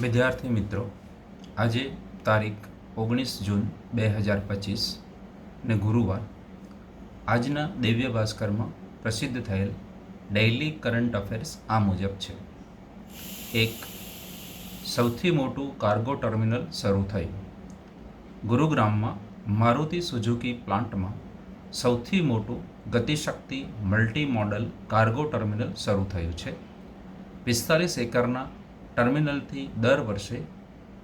વિદ્યાર્થી મિત્રો, આજે તારીખ 19 જૂન 2025 ને ગુરુવાર. આજના દિવ્ય ભાસ્કરમાં પ્રસિદ્ધ થયેલ ડેઇલી કરંટ અફેર્સ આ મુજબ છે. એક, સૌથી મોટું કાર્ગો ટર્મિનલ શરૂ થયું. ગુરુગ્રામમાં મારુતિ સુઝુકી પ્લાન્ટમાં સૌથી મોટું Gatishakti multi modal cargo terminal શરૂ થયું છે. 45 એકરના ટર્મિનલથી દર વર્ષે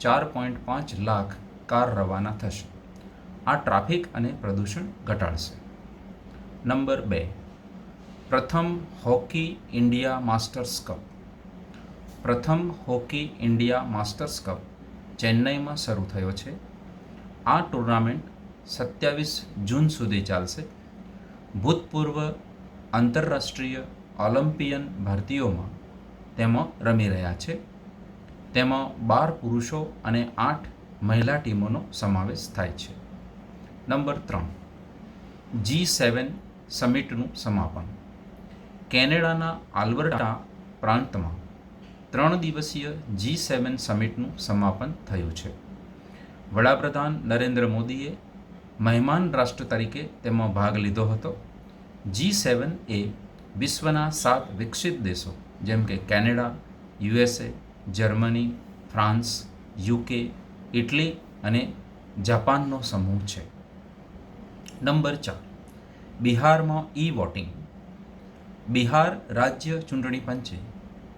4.5 લાખ કાર રવાના થશે. આ ટ્રાફિક અને પ્રદૂષણ ઘટાડશે. નંબર 2, પ્રથમ હોકી ઇન્ડિયા માસ્ટર્સ કપ. પ્રથમ હોકી ઇન્ડિયા માસ્ટર્સ કપ ચેન્નઈમાં શરૂ થયો છે. આ ટુર્નામેન્ટ 27 જૂન સુધી ચાલશે. ભૂતપૂર્વ આંતરરાષ્ટ્રીય ઓલિમ્પિયન ભારતીયોમાં તેમાં રમી રહ્યા છે. તેમાં 12 પુરુષો અને 8 મહિલા ટીમોનો સમાવેશ થાય છે. નંબર 3, G7 સમિટનું સમાપન. કેનેડાના આલ્બર્ટા પ્રાંતમાં 3 દિવસીય G7 સમિટનું સમાપન થયું છે. વડાપ્રધાન નરેન્દ્ર મોદીએ મહેમાન રાષ્ટ્ર તરીકે તેમાં ભાગ લીધો હતો. G7 એ વિશ્વના 7 વિકસિત દેશો જેમ કે Canada, USA, Germany, France, UK, Italy અને જાપાનનો સમૂહ છે. નંબર 4, બિહારમાં વોટિંગ. બિહાર રાજ્ય ચૂંટણી પંચે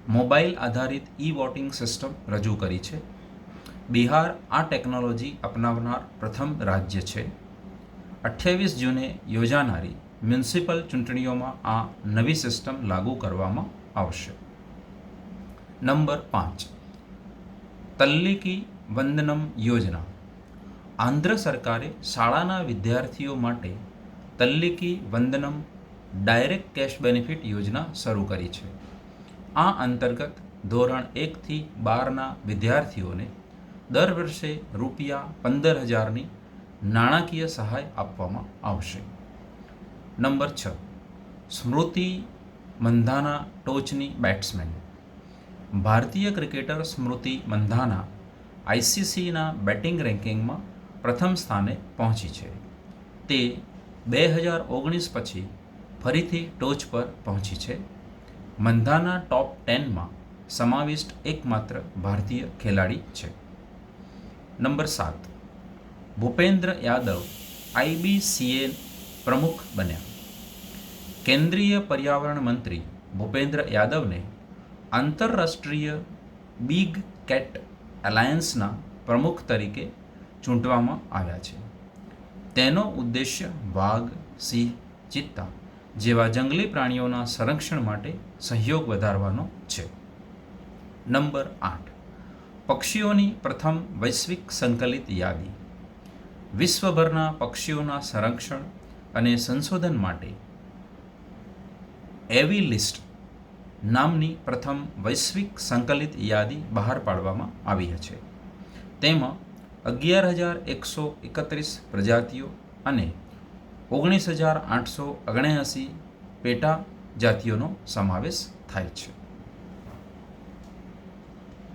મોબાઈલ આધારિત વોટિંગ સિસ્ટમ રજૂ કરી છે. બિહાર આ ટેકનોલોજી અપનાવનાર પ્રથમ રાજ્ય છે. 28 જૂને યોજાનારી મ્યુનિસિપલ ચૂંટણીઓમાં આ નવી સિસ્ટમ લાગુ કરવામાં આવશે. નંબર 5, તલ્લીકી વંદનમ યોજના. આંધ્ર સરકારે શાળાના વિદ્યાર્થીઓ માટે તલ્લીકી વંદનમ ડાયરેક્ટ કેશ બેનિફિટ યોજના શરૂ કરી છે. આ અંતર્ગત ધોરણ 1 થી 12ના વિદ્યાર્થીઓને દર વર્ષે ₹15,000ની નાણાકીય સહાય આપવામાં આવશે. નંબર 6, સ્મૃતિ મંધાના ટોચની બેટ્સમેન. ભારતીય ક્રિકેટર સ્મૃતિ મંધાના ICCના બેટિંગ રેન્કિંગમાં પ્રથમ સ્થાને પહોંચી છે. તે 2019 પછી ફરીથી ટોચ પર પહોંચી છે. મંધાના ટોપ 10માં સમાવિષ્ટ એકમાત્ર ભારતીય ખેલાડી છે. નંબર 7, ભૂપેન્દ્ર યાદવ IBCA પ્રમુખ બન્યા. કેન્દ્રીય પર્યાવરણ મંત્રી ભૂપેન્દ્ર યાદવને આંતરરાષ્ટ્રીય બિગ કેટ એલાયન્સના પ્રમુખ તરીકે ચૂંટવામાં આવ્યા છે. તેનો ઉદ્દેશ્ય વાઘ, સિંહ, ચિત્તા જેવા જંગલી પ્રાણીઓના સંરક્ષણ માટે સહયોગ વધારવાનો છે. નંબર 8, પક્ષીઓની પ્રથમ વૈશ્વિક સંકલિત યાદી. વિશ્વભરના પક્ષીઓના સંરક્ષણ અને સંશોધન માટે એવી લિસ્ટ નામની પ્રથમ વૈશ્વિક સંકલિત યાદી બહાર પાડવામાં આવી છે. તેમાં 11,131 પ્રજાતિઓ અને 19,879 પેટા જાતિઓનો સમાવેશ થાય છે.